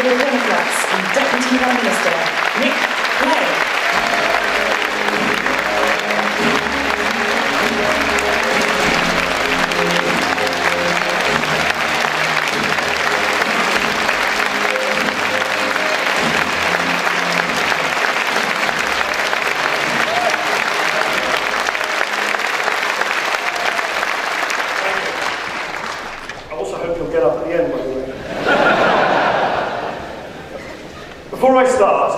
the Democrats and Deputy Prime Minister, Clegg. Get up at the end, by the way. Before I start,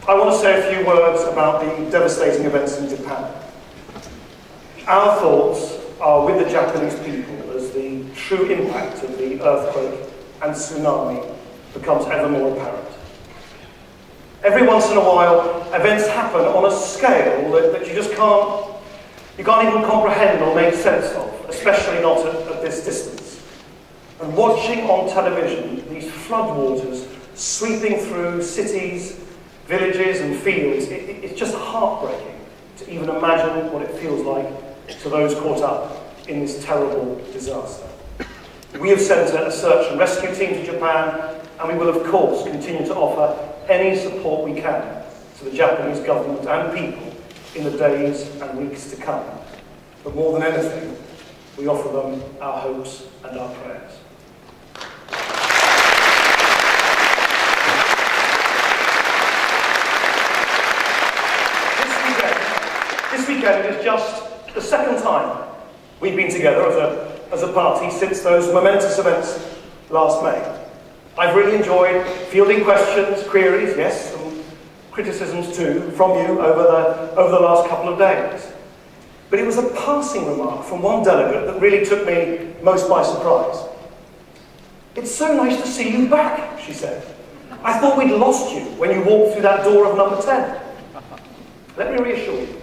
I want to say a few words about the devastating events in Japan. Our thoughts are with the Japanese people as the true impact of the earthquake and tsunami becomes ever more apparent. Every once in a while, events happen on a scale that you just can't even comprehend or make sense of, especially not at this distance. And watching on television these floodwaters sweeping through cities, villages and fields, it's just heartbreaking to even imagine what it feels like to those caught up in this terrible disaster. We have sent a search and rescue team to Japan, and we will of course continue to offer any support we can to the Japanese government and people in the days and weeks to come. But more than anything, we offer them our hopes and our prayers. This weekend is just the second time we've been together as a party since those momentous events last May. I've really enjoyed fielding questions, queries, yes, and criticisms too, from you over the last couple of days. But it was a passing remark from one delegate that really took me most by surprise. "It's so nice to see you back," she said. "I thought we'd lost you when you walked through that door of number 10. Let me reassure you,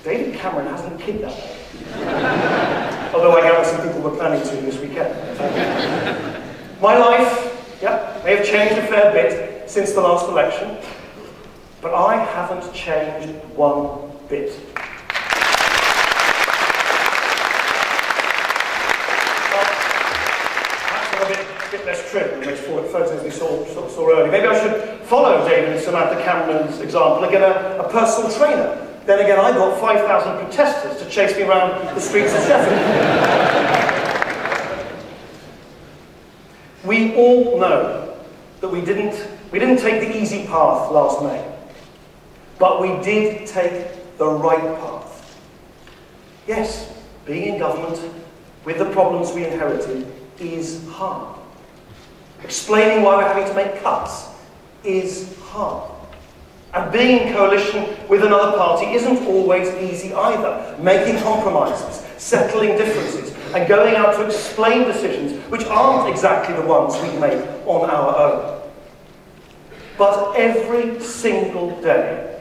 David Cameron hasn't kidnapped me. Although I gather some people were planning to this weekend. My life, may have changed a fair bit since the last election, but I haven't changed one bit. A bit less trim than those photos we saw earlier. Maybe I should follow David and Samantha Cameron's example and get a personal trainer. Then again, I got 5,000 protesters to chase me around the streets of Sheffield. We all know that we didn't take the easy path last May, but we did take the right path. Yes, being in government with the problems we inherited is hard. Explaining why we're having to make cuts is hard. And being in coalition with another party isn't always easy either. Making compromises, settling differences, and going out to explain decisions which aren't exactly the ones we make on our own. But every single day,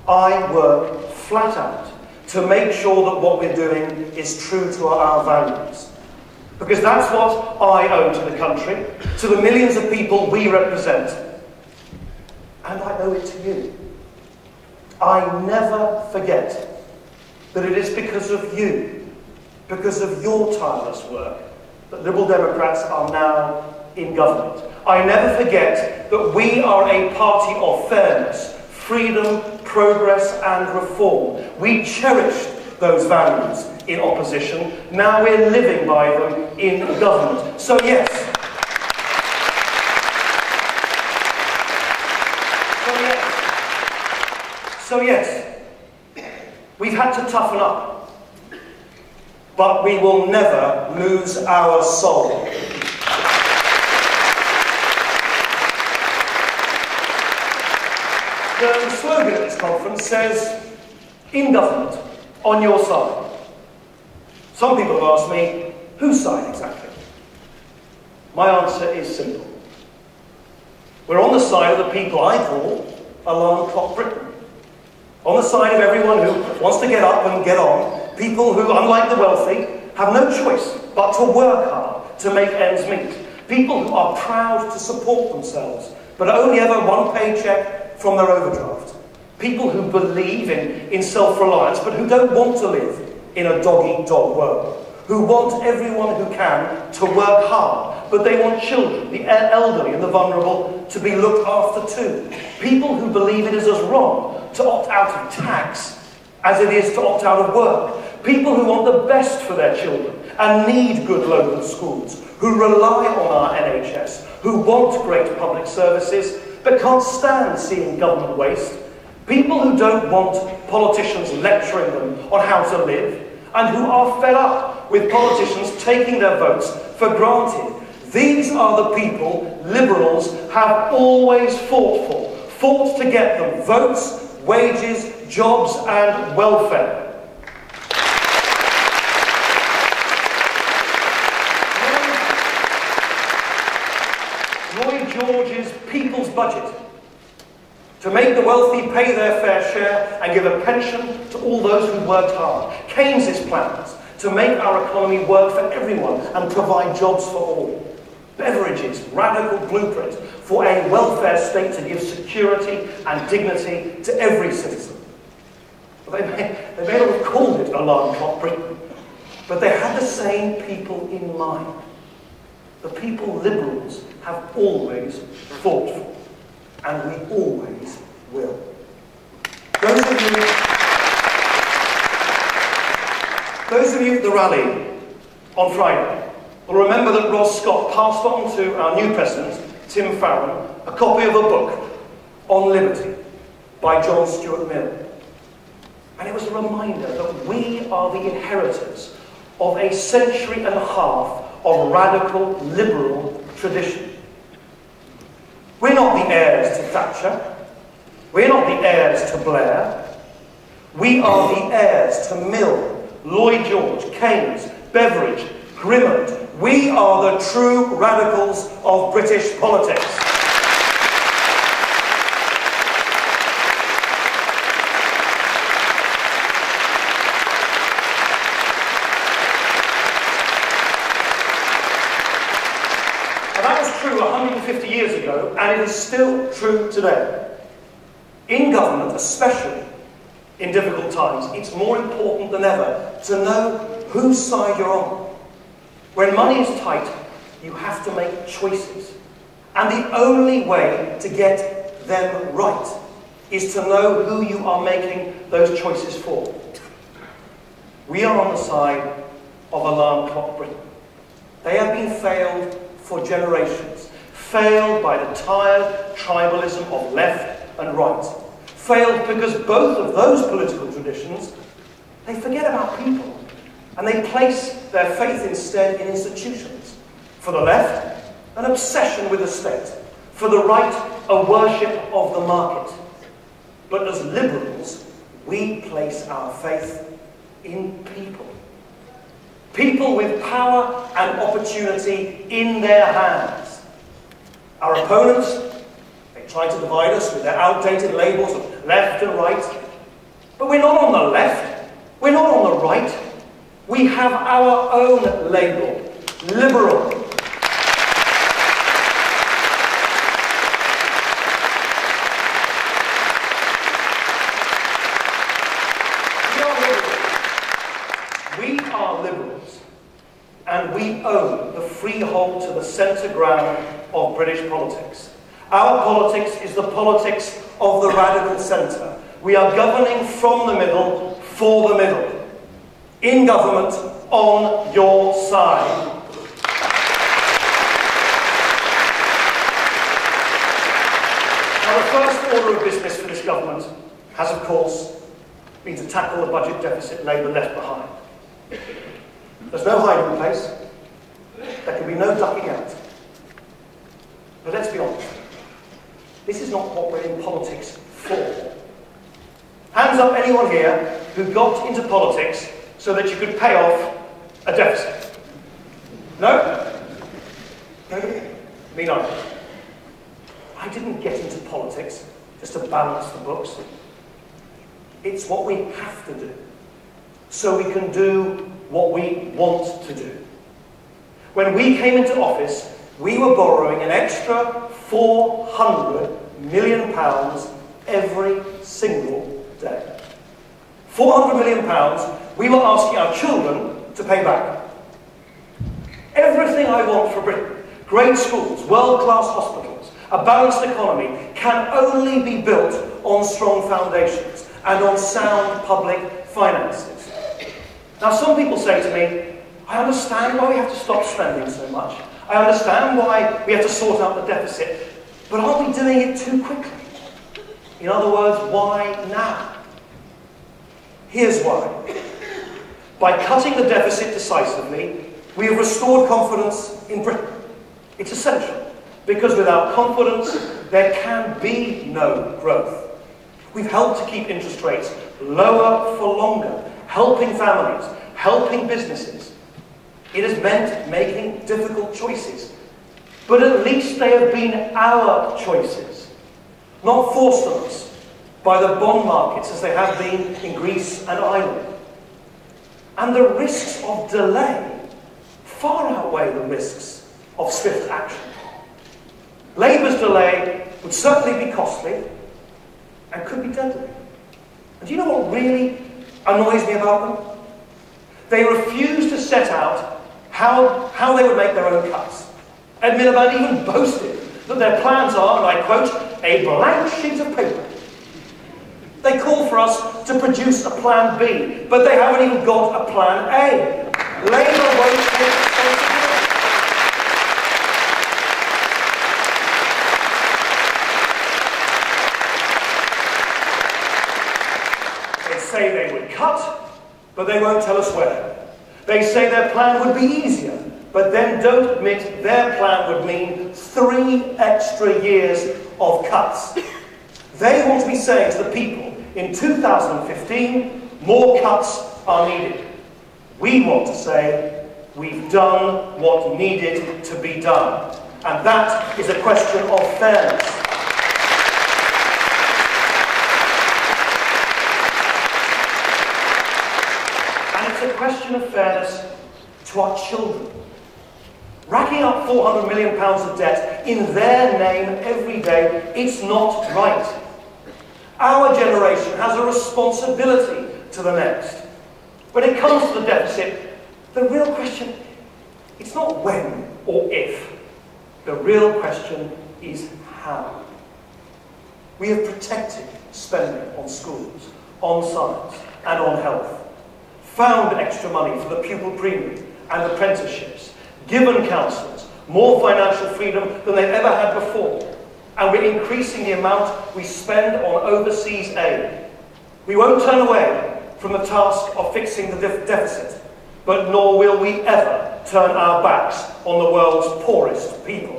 I work flat out to make sure that what we're doing is true to our values. Because that's what I owe to the country, to the millions of people we represent. And I owe it to you. I never forget that it is because of you, because of your tireless work, that Liberal Democrats are now in government. I never forget that we are a party of fairness, freedom, progress and reform. We cherished those values in opposition. Now we're living by them in government. So yes, we've had to toughen up, but we will never lose our soul. The slogan at this conference says, "In government, on your side." Some people have asked me, whose side exactly? My answer is simple. We're on the side of the people I call alarm clock Britain. On the side of everyone who wants to get up and get on, people who, unlike the wealthy, have no choice but to work hard to make ends meet. People who are proud to support themselves, but only ever one paycheck from their overdraft. People who believe in self-reliance, but who don't want to live in a dog-eat-dog world. Who want everyone who can to work hard, but they want children, the elderly and the vulnerable to be looked after too. People who believe it is as wrong to opt out of tax as it is to opt out of work. People who want the best for their children and need good local schools, who rely on our NHS, who want great public services but can't stand seeing government waste. People who don't want politicians lecturing them on how to live, and who are fed up with politicians taking their votes for granted. These are the people Liberals have always fought to get them votes, wages, jobs and welfare. Lloyd George's People's Budget, to make the wealthy pay their fair share and give a pension to all those who worked hard. Keynes's plans to make our economy work for everyone and provide jobs for all. Beveridge's radical blueprint for a welfare state to give security and dignity to every citizen. They may not have called it Alarm Clock Britain, but they had the same people in mind. The people Liberals have always fought for. And we always will. Those of you at the rally on Friday will remember that Ross Scott passed on to our new president, Tim Farron, a copy of a book on liberty by John Stuart Mill. And it was a reminder that we are the inheritors of a century and a half of radical liberal tradition. We're not the heirs to Thatcher. We're not the heirs to Blair. We are the heirs to Mill, Lloyd George, Keynes, Beveridge, Grimmond. We are the true radicals of British politics. True 150 years ago, and it is still true today. In government, especially in difficult times, it's more important than ever to know whose side you're on. When money is tight, you have to make choices. And the only way to get them right is to know who you are making those choices for. We are on the side of Alarm Clock Britain. They have been failed for generations, failed by the tired tribalism of left and right, failed because both of those political traditions, they forget about people and they place their faith instead in institutions. For the left, an obsession with the state. For the right, a worship of the market. But as liberals, we place our faith in people. People with power and opportunity in their hands. Our opponents, they try to divide us with their outdated labels of left and right. But we're not on the left. We're not on the right. We have our own label, liberal. We are liberals, and we own the freehold to the centre ground of British politics. Our politics is the politics of the radical centre. We are governing from the middle, for the middle. In government, on your side. Now, the first order of business for this government has, of course, been to tackle the budget deficit Labour left behind. There's no hiding place. There can be no ducking out. But let's be honest. This is not what we're in politics for. Hands up anyone here who got into politics so that you could pay off a deficit. No? Nobody? Me neither. I didn't get into politics just to balance the books. It's what we have to do, so we can do what we want to do. When we came into office, we were borrowing an extra £400 million every single day. £400 million we were asking our children to pay back. Everything I want for Britain. Great schools, world-class hospitals, a balanced economy can only be built on strong foundations and on sound public finances. Now, some people say to me, I understand why we have to stop spending so much. I understand why we have to sort out the deficit. But aren't we doing it too quickly? In other words, why now? Here's why. By cutting the deficit decisively, we have restored confidence in Britain. It's essential, because without confidence, there can be no growth. We've helped to keep interest rates lower for longer, helping families, helping businesses. It has meant making difficult choices, but at least they have been our choices, not forced on us by the bond markets as they have been in Greece and Ireland. And the risks of delay far outweigh the risks of swift action. Labour's delay would certainly be costly and could be deadly. And do you know what really annoys me about them? They refuse to set out how they would make their own cuts. Ed Miliband even boasted that their plans are, and I quote, a blank sheet of paper. They call for us to produce a plan B, but they haven't even got a plan A. Labour won't take responsibility. They say they would cut, but they won't tell us where. They say their plan would be easier, but then don't admit their plan would mean 3 extra years of cuts. They want to be saying to the people, in 2015, more cuts are needed. We want to say, we've done what needed to be done. And that is a question of fairness. And it's a question of fairness to our children. Racking up £400 million of debt in their name every day, it's not right. Our generation has a responsibility to the next. When it comes to the deficit, the real question, it's not when or if. The real question is how. We have protected spending on schools, on science, and on health, found extra money for the pupil premium and apprenticeships, given councils more financial freedom than they've ever had before, and we're increasing the amount we spend on overseas aid. We won't turn away from the task of fixing the deficit, but nor will we ever turn our backs on the world's poorest people.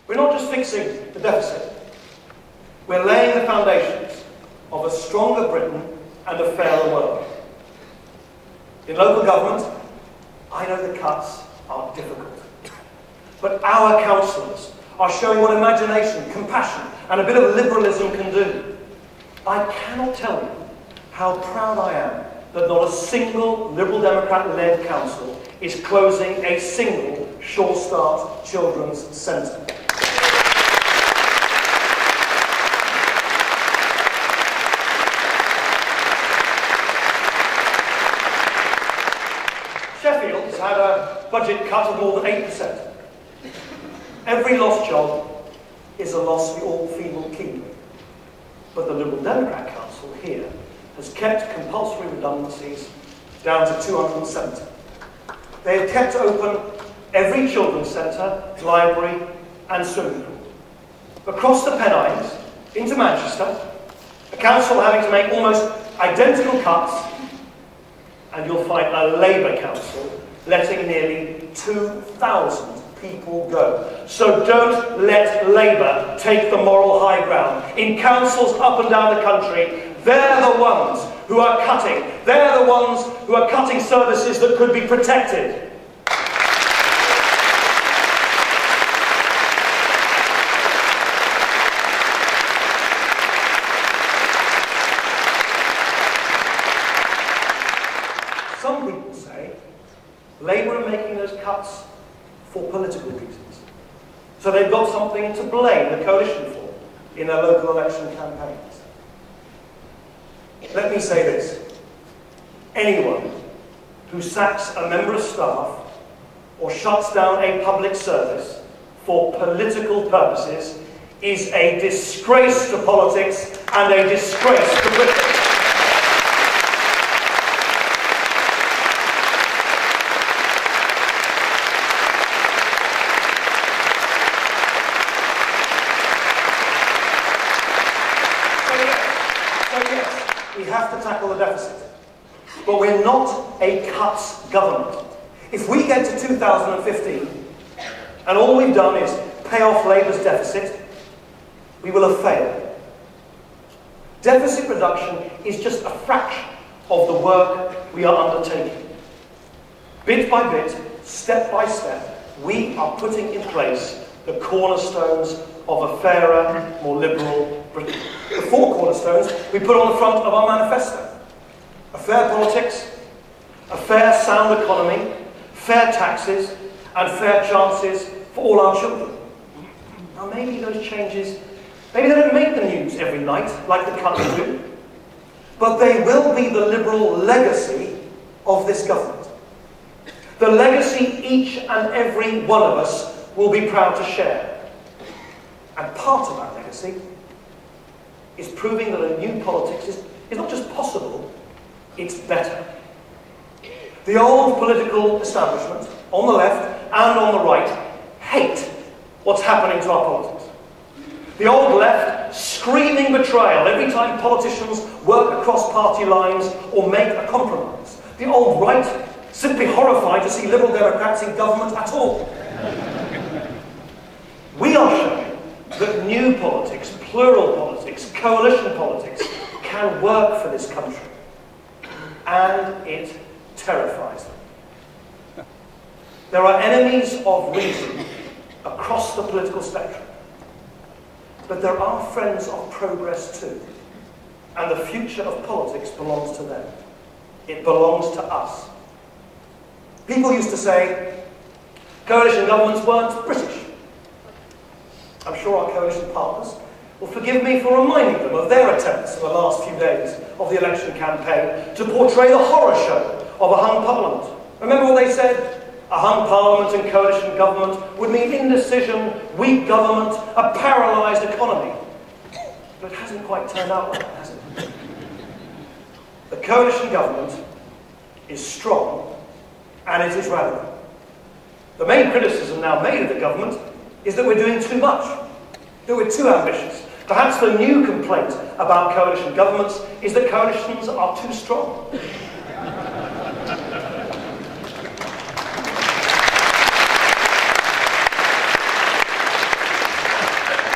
We're not just fixing the deficit. We're laying the foundations of a stronger Britain and a fairer world. In local government, I know the cuts are difficult. But our councillors are showing what imagination, compassion, and a bit of liberalism can do. I cannot tell you how proud I am that not a single Liberal Democrat-led council is closing a single Sure Start children's centre. Sheffield has had a budget cut of more than 8%. Every lost job is a loss we all feel will keep. But the Liberal Democrat Council here has kept compulsory redundancies down to 270. They have kept open every children's centre, library and swimming pool. Across the Pennines, into Manchester, a council having to make almost identical cuts, and you'll find a Labour council letting nearly 2,000 people go. So don't let Labour take the moral high ground. In councils up and down the country, they're the ones who are cutting. They're the ones who are cutting services that could be protected. Some people say Labour are making those cuts for political reasons. So they've got something to blame the coalition for. in their local election campaigns. Let me say this. Anyone who sacks a member of staff or shuts down a public service for political purposes is a disgrace to politics and a disgrace to Britain. So yes, we have to tackle the deficit. But we're not a cuts government. If we get to 2015 and all we've done is pay off Labour's deficit, we will have failed. Deficit reduction is just a fraction of the work we are undertaking. Bit by bit, step by step, we are putting in place the cornerstones of a fairer, more liberal Britain. The 4 cornerstones we put on the front of our manifesto. A fair politics, a fair sound economy, fair taxes, and fair chances for all our children. Now maybe those changes, maybe they don't make the news every night like the cuts do, but they will be the liberal legacy of this government. The legacy each and every one of us will be proud to share. And part of that legacy is proving that a new politics is not just possible, it's better. The old political establishment, on the left and on the right, hate what's happening to our politics. The old left screaming betrayal every time politicians work across party lines or make a compromise. The old right simply horrified to see Liberal Democrats in government at all. We are showing that new politics, plural politics, coalition politics can work for this country. And it terrifies them. There are enemies of reason across the political spectrum. But there are friends of progress too. And the future of politics belongs to them. It belongs to us. People used to say coalition governments weren't British. I'm sure our coalition partners will forgive me for reminding them of their attempts in the last few days of the election campaign to portray the horror show of a hung parliament. Remember what they said? A hung parliament and coalition government would mean indecision, weak government, a paralysed economy. But it hasn't quite turned out like that, has it? The coalition government is strong and it is radical. The main criticism now made of the government is that we're doing too much, that we're too ambitious. Perhaps the new complaint about coalition governments is that coalitions are too strong.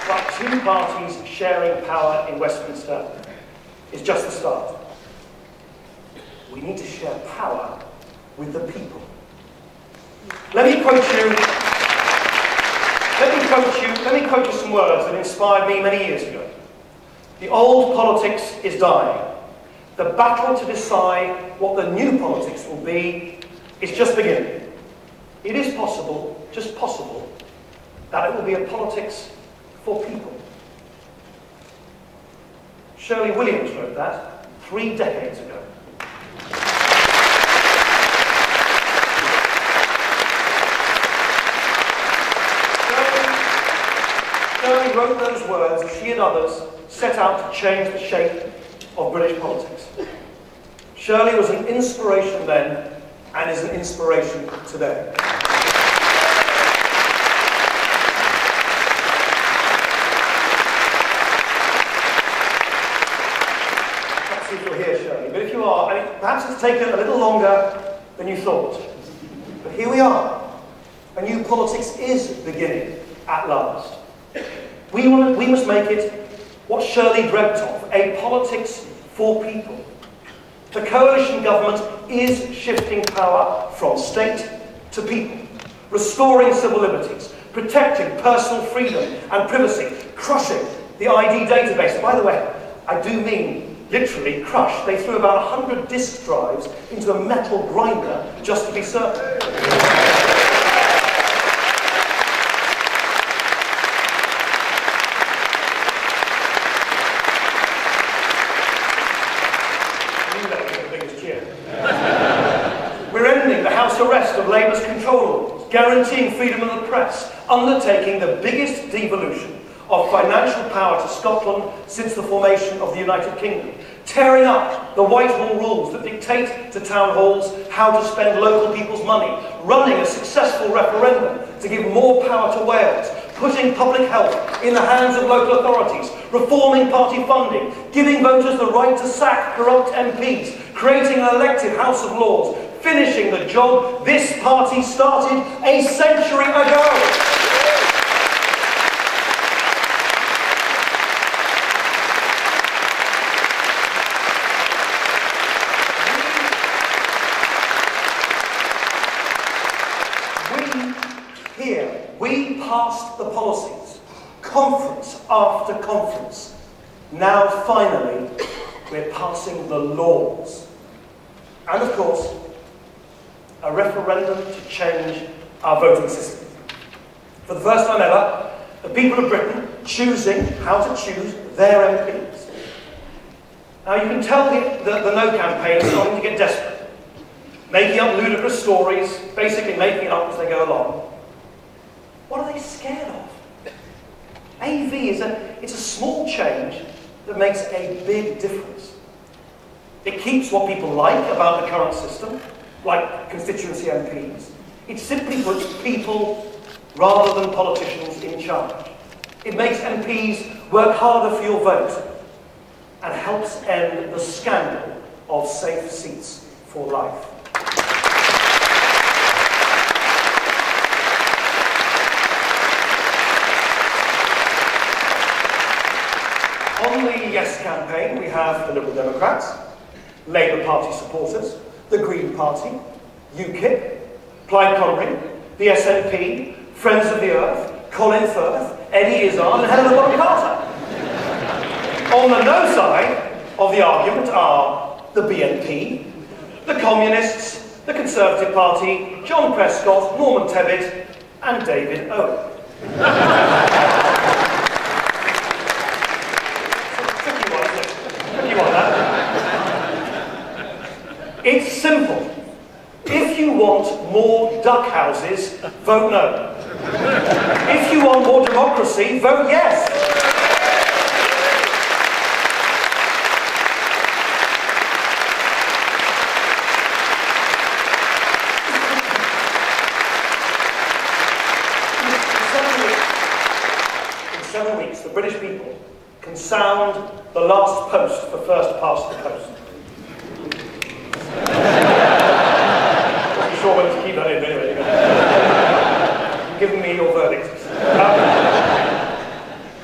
But 2 parties sharing power in Westminster is just the start. We need to share power with the people. Let me quote you some words that inspired me many years ago. The old politics is dying. The battle to decide what the new politics will be is just beginning. It is possible, just possible, that it will be a politics for people. Shirley Williams wrote that 3 decades ago. Shirley wrote those words as she and others set out to change the shape of British politics. Shirley was an inspiration then and is an inspiration today. Perhaps if you're here, Shirley, but if you are, perhaps it's taken a little longer than you thought. But here we are. A new politics is beginning at last. We must make it what Shirley dreamt of, a politics for people. The coalition government is shifting power from state to people, restoring civil liberties, protecting personal freedom and privacy, crushing the ID database. By the way, I do mean literally crush. They threw about 100 disk drives into a metal grinder just to be certain. guaranteeing freedom of the press, undertaking the biggest devolution of financial power to Scotland since the formation of the United Kingdom, tearing up the Whitehall rules that dictate to town halls how to spend local people's money, running a successful referendum to give more power to Wales, putting public health in the hands of local authorities, reforming party funding, giving voters the right to sack corrupt MPs, creating an elected House of Lords, finishing the job this party started a century ago. We passed the policies, conference after conference. Now, finally, we're passing the laws. And, of course, a referendum to change our voting system. For the first time ever, the people of Britain choosing how to choose their MPs. Now, you can tell the No campaign is starting to get desperate, making up ludicrous stories, basically making it up as they go along. What are they scared of? AV it's a small change that makes a big difference. It keeps what people like about the current system, like constituency MPs. It simply puts people rather than politicians in charge. It makes MPs work harder for your vote and helps end the scandal of safe seats for life. On the Yes campaign, we have the Liberal Democrats, Labour Party supporters, the Green Party, UKIP, Plaid Cymru, the SNP, Friends of the Earth, Colin Firth, Eddie Izzard, and Helena Bonham Carter. On the no side of the argument are the BNP, the Communists, the Conservative Party, John Prescott, Norman Tebbit, and David Owen. It's simple. If you want more duck houses, vote no. If you want more democracy, vote yes. In 7 weeks, the British people can sound the last post for first past the post. Sure when to keep that in, anyway. You've given me your verdict.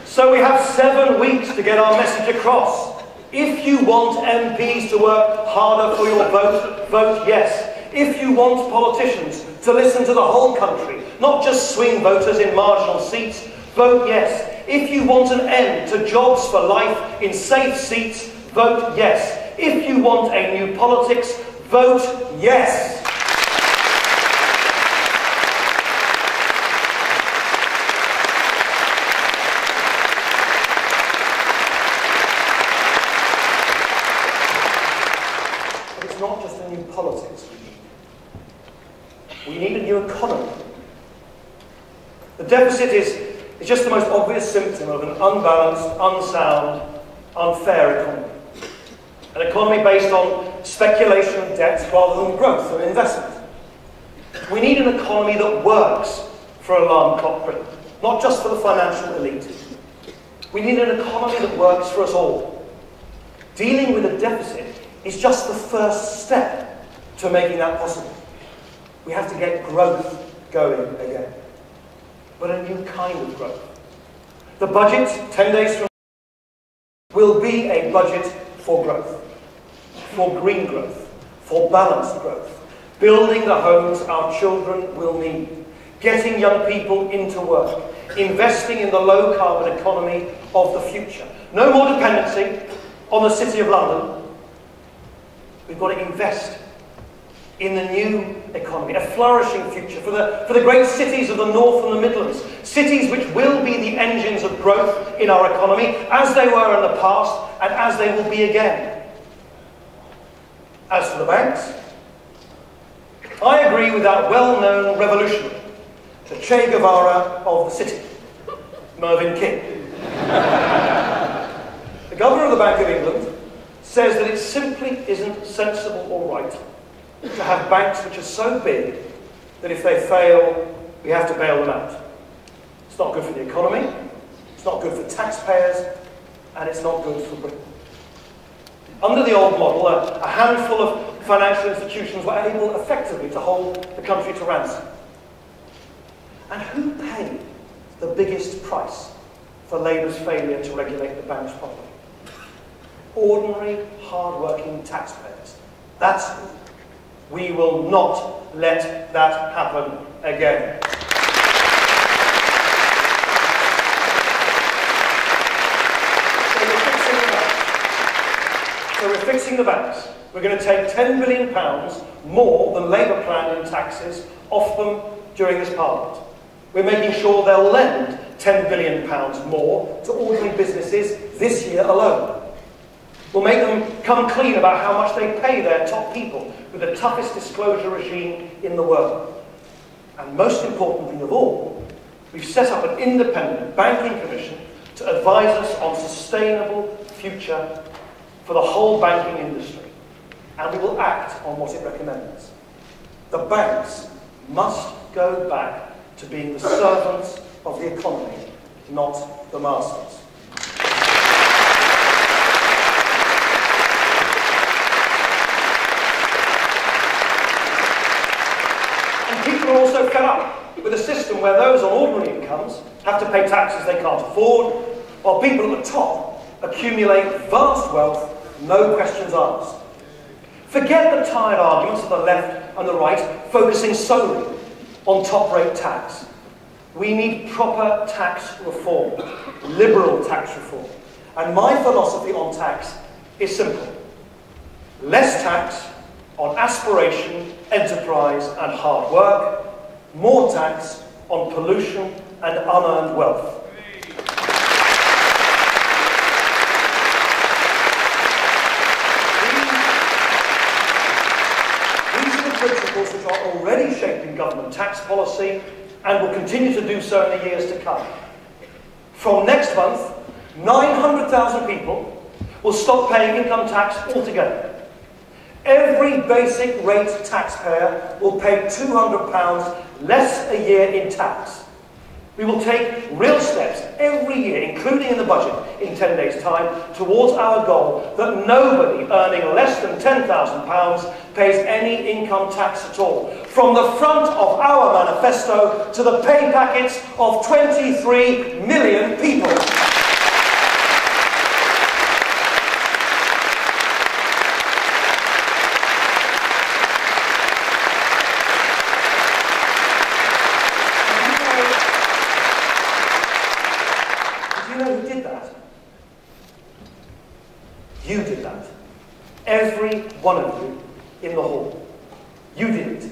So we have 7 weeks to get our message across. If you want MPs to work harder for your vote, vote yes. If you want politicians to listen to the whole country, not just swing voters in marginal seats, vote yes. If you want an end to jobs for life in safe seats, vote yes. If you want a new politics, vote yes. But it's not just a new politics. We need a new economy. The deficit is just the most obvious symptom of an unbalanced, unsound, unfair economy. An economy based on speculation and debt rather than growth and investment. We need an economy that works for alarm clock Britain, not just for the financial elite. We need an economy that works for us all. Dealing with a deficit is just the first step to making that possible. We have to get growth going again. But a new kind of growth. The budget, 10 days from now, will be a budget for growth. For green growth. For balanced growth. Building the homes our children will need. Getting young people into work. Investing in the low-carbon economy of the future. No more dependency on the City of London. We've got to invest in the new economy, a flourishing future for the great cities of the North and the Midlands, cities which will be the engines of growth in our economy, as they were in the past and as they will be again. As for the banks, I agree with that well-known revolutionary to Che Guevara of the city, Mervyn King. The Governor of the Bank of England says that it simply isn't sensible or right to have banks which are so big that if they fail, we have to bail them out. It's not good for the economy, it's not good for taxpayers, and it's not good for Britain. Under the old model, a handful of financial institutions were able effectively to hold the country to ransom. And who paid the biggest price for Labour's failure to regulate the banks properly? Ordinary, hard-working taxpayers. That's who. We will not let that happen again. So we're fixing the banks. We're going to take £10 billion more than Labour planned in taxes off them during this Parliament. We're making sure they'll lend £10 billion more to ordinary businesses this year alone. We'll make them come clean about how much they pay their top people with the toughest disclosure regime in the world. And most importantly of all, we've set up an independent banking commission to advise us on sustainable future for the whole banking industry. And we will act on what it recommends. The banks must go back to being the servants of the economy, not the masters. People are also fed up with a system where those on ordinary incomes have to pay taxes they can't afford, while people at the top accumulate vast wealth, no questions asked. Forget the tired arguments of the left and the right focusing solely on top-rate tax. We need proper tax reform, liberal tax reform. And my philosophy on tax is simple. Less tax on aspiration, enterprise and hard work, more tax on pollution and unearned wealth. These are the principles which are already shaping government tax policy and will continue to do so in the years to come. From next month, 900,000 people will stop paying income tax altogether. Every basic rate taxpayer will pay £200 less a year in tax. We will take real steps every year, including in the budget in 10 days' time, towards our goal that nobody earning less than £10,000 pays any income tax at all. From the front of our manifesto to the pay packets of 23 million people. You did that. Every one of you in the hall. You did it.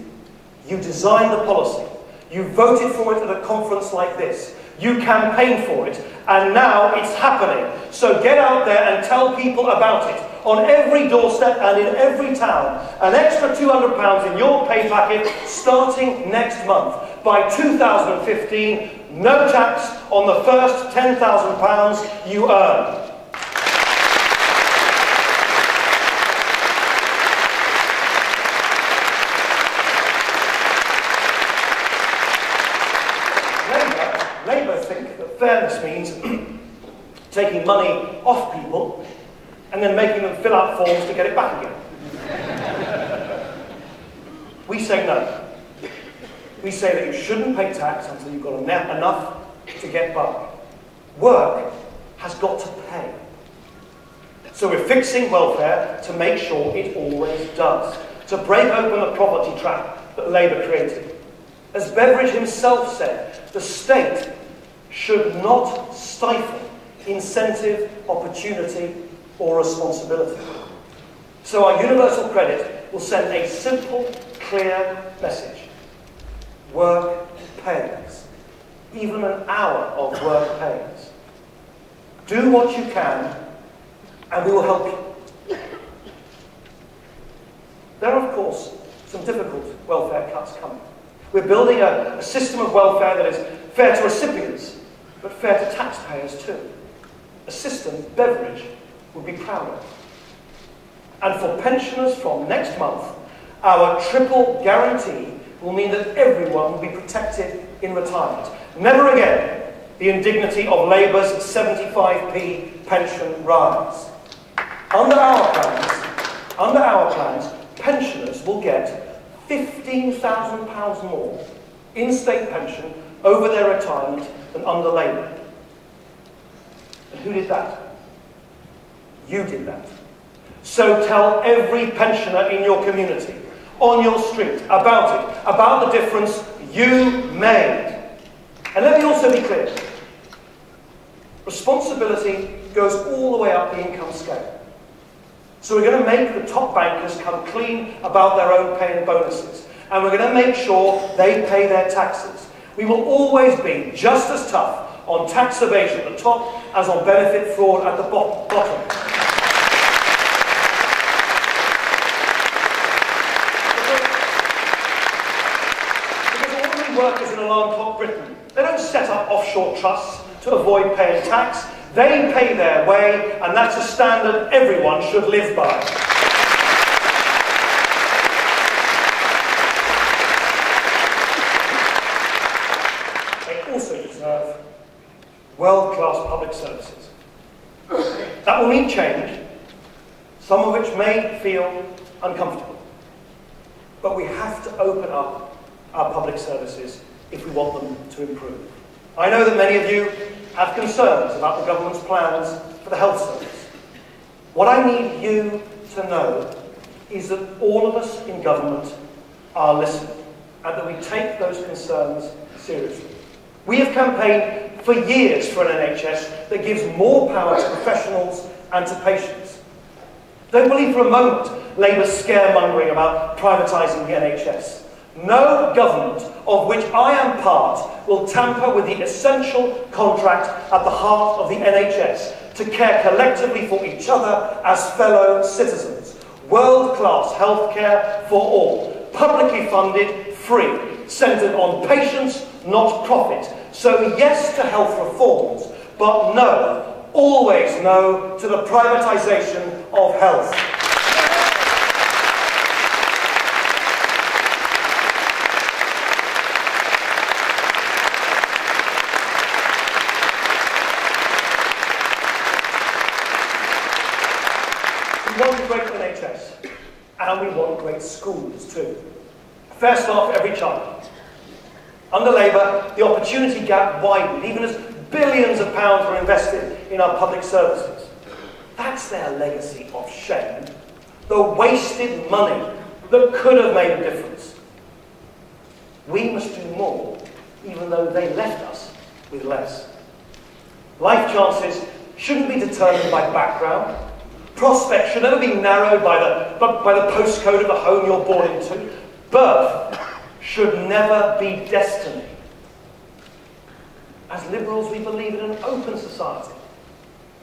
You designed the policy. You voted for it at a conference like this. You campaigned for it. And now it's happening. So get out there and tell people about it. On every doorstep and in every town. An extra £200 in your pay packet starting next month. By 2015, no tax on the first £10,000 you earn. Labour think that fairness means taking money off people and then making them fill out forms to get it back again. We say no. We say that you shouldn't pay tax until you've got enough to get by. Work has got to pay. So we're fixing welfare to make sure it always does. To break open the property trap that Labour created. As Beveridge himself said, the state should not stifle incentive, opportunity, or responsibility. So our universal credit will send a simple, clear message. Work pays. Even an hour of work pays. Do what you can, and we will help you. There are, of course, some difficult welfare cuts coming. We're building a system of welfare that is fair to recipients, but fair to taxpayers too. A system Beveridge would be proud of. And for pensioners from next month, our triple guarantee will mean that everyone will be protected in retirement. Never again the indignity of Labour's 75p pension rise. Under our plans, pensioners will get £15,000 more in state pension over their retirement than under Labour. And who did that? You did that. So tell every pensioner in your community, on your street, about the difference you made. And let me also be clear. Responsibility goes all the way up the income scale. So we're going to make the top bankers come clean about their own pay and bonuses. And we're going to make sure they pay their taxes. We will always be just as tough on tax evasion at the top as on benefit fraud at the bottom. Because ordinary workers in alarm clock Britain, they don't set up offshore trusts to avoid paying tax. They pay their way, and that's a standard everyone should live by. They also deserve world-class public services. That will mean change, some of which may feel uncomfortable. But we have to open up our public services if we want them to improve. I know that many of you have concerns about the government's plans for the health service. What I need you to know is that all of us in government are listening and that we take those concerns seriously. We have campaigned for years for an NHS that gives more power to professionals and to patients. Don't believe for a moment Labour's scaremongering about privatising the NHS. No government of which I am part will tamper with the essential contract at the heart of the NHS to care collectively for each other as fellow citizens. World-class healthcare for all, publicly funded, free, centred on patients, not profit. So yes to health reforms, but no, always no to the privatisation of health. We want a great NHS, and we want great schools too. A fair start for every child. Under Labour, the opportunity gap widened, even as billions of pounds were invested in our public services. That's their legacy of shame. The wasted money that could have made a difference. We must do more, even though they left us with less. Life chances shouldn't be determined by background. Prospects should never be narrowed by the postcode of the home you're born into. Birth should never be destiny. As liberals, we believe in an open society,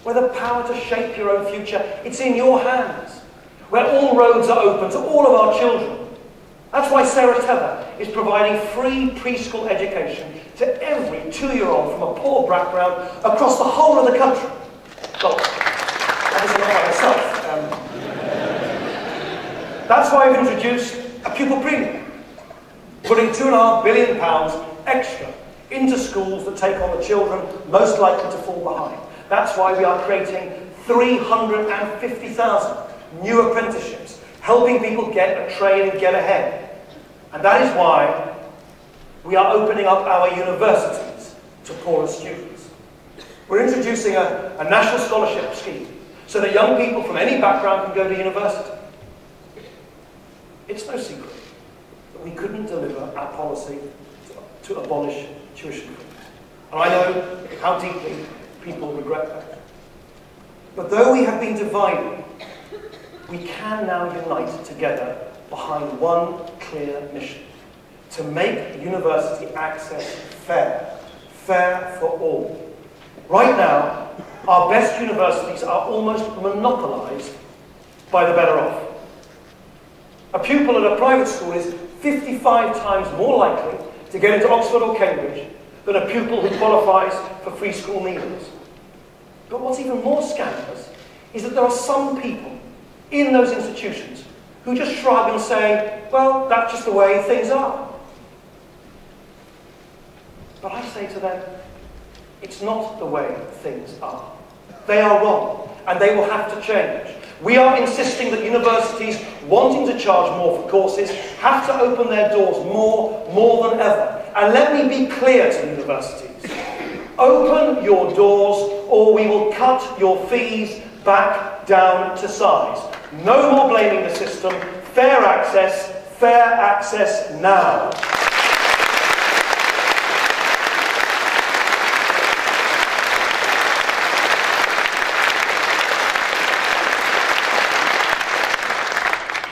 where the power to shape your own future, it's in your hands, where all roads are open to all of our children. That's why Sarah Tether is providing free preschool education to every 2-year-old from a poor background across the whole of the country. Well, obviously not by herself. That's why I've introduced a pupil premium, putting £2.5 billion extra into schools that take on the children most likely to fall behind. That's why we are creating 350,000 new apprenticeships, helping people get a trade and get ahead. And that is why we are opening up our universities to poorer students. We're introducing a national scholarship scheme so that young people from any background can go to university. It's no secret that we couldn't deliver our policy to abolish tuition fees. And I know how deeply people regret that. But though we have been divided, we can now unite together behind one clear mission: to make university access fair, fair for all. Right now, our best universities are almost monopolised by the better off. A pupil at a private school is 55 times more likely to get into Oxford or Cambridge than a pupil who qualifies for free school meals. But what's even more scandalous is that there are some people in those institutions who just shrug and say, well, that's just the way things are. But I say to them, it's not the way things are. They are wrong, and they will have to change. We are insisting that universities wanting to charge more for courses have to open their doors more than ever. And let me be clear to universities. Open your doors or we will cut your fees back down to size. No more blaming the system. Fair access now.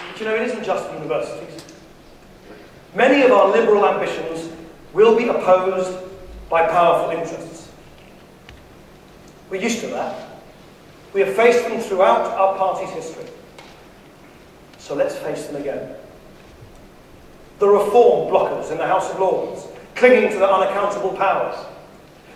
But you know, it isn't just universities. Many of our liberal ambitions will be opposed by powerful interests. We're used to that. We have faced them throughout our party's history. So let's face them again. The reform blockers in the House of Lords, clinging to their unaccountable powers.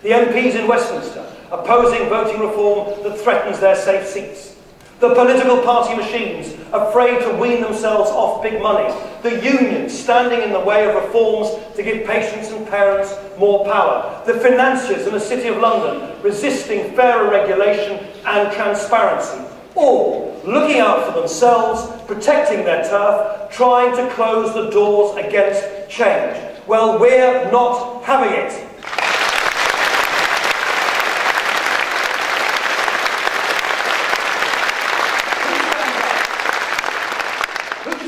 The MPs in Westminster, opposing voting reform that threatens their safe seats. The political party machines, afraid to wean themselves off big money. The unions, standing in the way of reforms to give patients and parents more power. The financiers in the City of London, resisting fairer regulation and transparency. All looking out for themselves, protecting their turf, trying to close the doors against change. Well, we're not having it.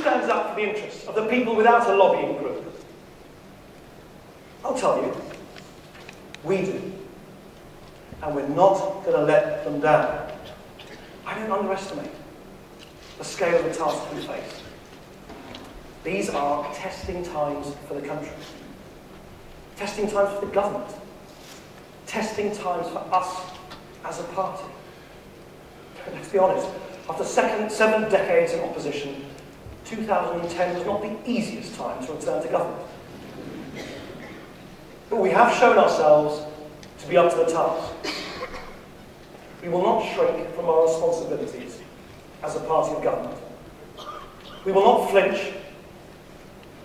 Up for the interests of the people without a lobbying group? I'll tell you, we do. And we're not going to let them down. I don't underestimate the scale of the task we face. These are testing times for the country. Testing times for the government. Testing times for us as a party. Let's be honest, after 7 decades in opposition, 2010 was not the easiest time to return to government. But we have shown ourselves to be up to the task. We will not shrink from our responsibilities as a party of government. We will not flinch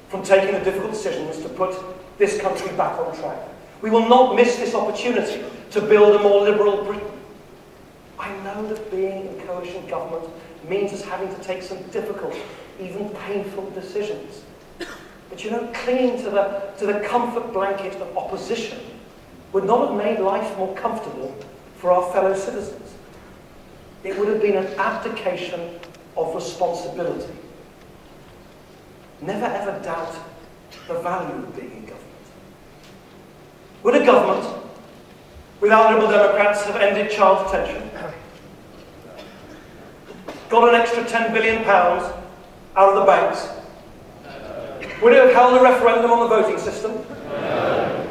from taking the difficult decisions to put this country back on track. We will not miss this opportunity to build a more liberal Britain. I know that being in coalition government means us having to take some difficult, even painful decisions. But you know, clinging to the comfort blanket of opposition would not have made life more comfortable for our fellow citizens. It would have been an abdication of responsibility. Never ever doubt the value of being in government. Would a government without Liberal Democrats have ended child detention? Got an extra £10 billion out of the banks? Would it have held a referendum on the voting system? No.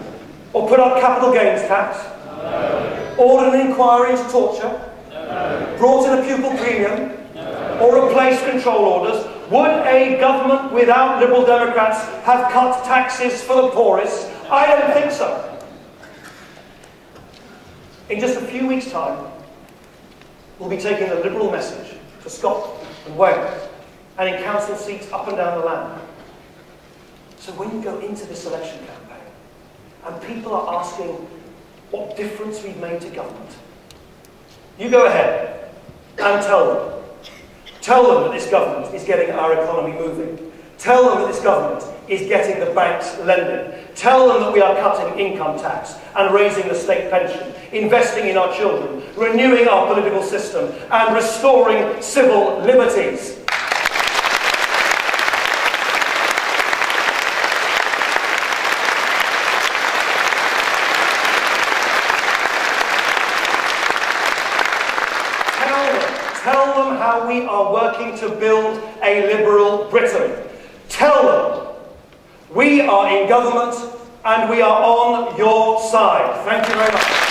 Or put up capital gains tax? No. Ordered an inquiry into torture? No. Brought in a pupil premium? No. Or replaced control orders? Would a government without Liberal Democrats have cut taxes for the poorest? I don't think so. In just a few weeks' time, we'll be taking the Liberal message to Scotland and Wales and in council seats up and down the land. So when you go into this election campaign and people are asking what difference we've made to government, you go ahead and tell them. Tell them that this government is getting our economy moving. Tell them that this government is getting the banks lending. Tell them that we are cutting income tax and raising the state pension, investing in our children, renewing our political system and restoring civil liberties. Tell them how we are working to build a liberal Britain. Tell them we are in government and we are on your side. Thank you very much.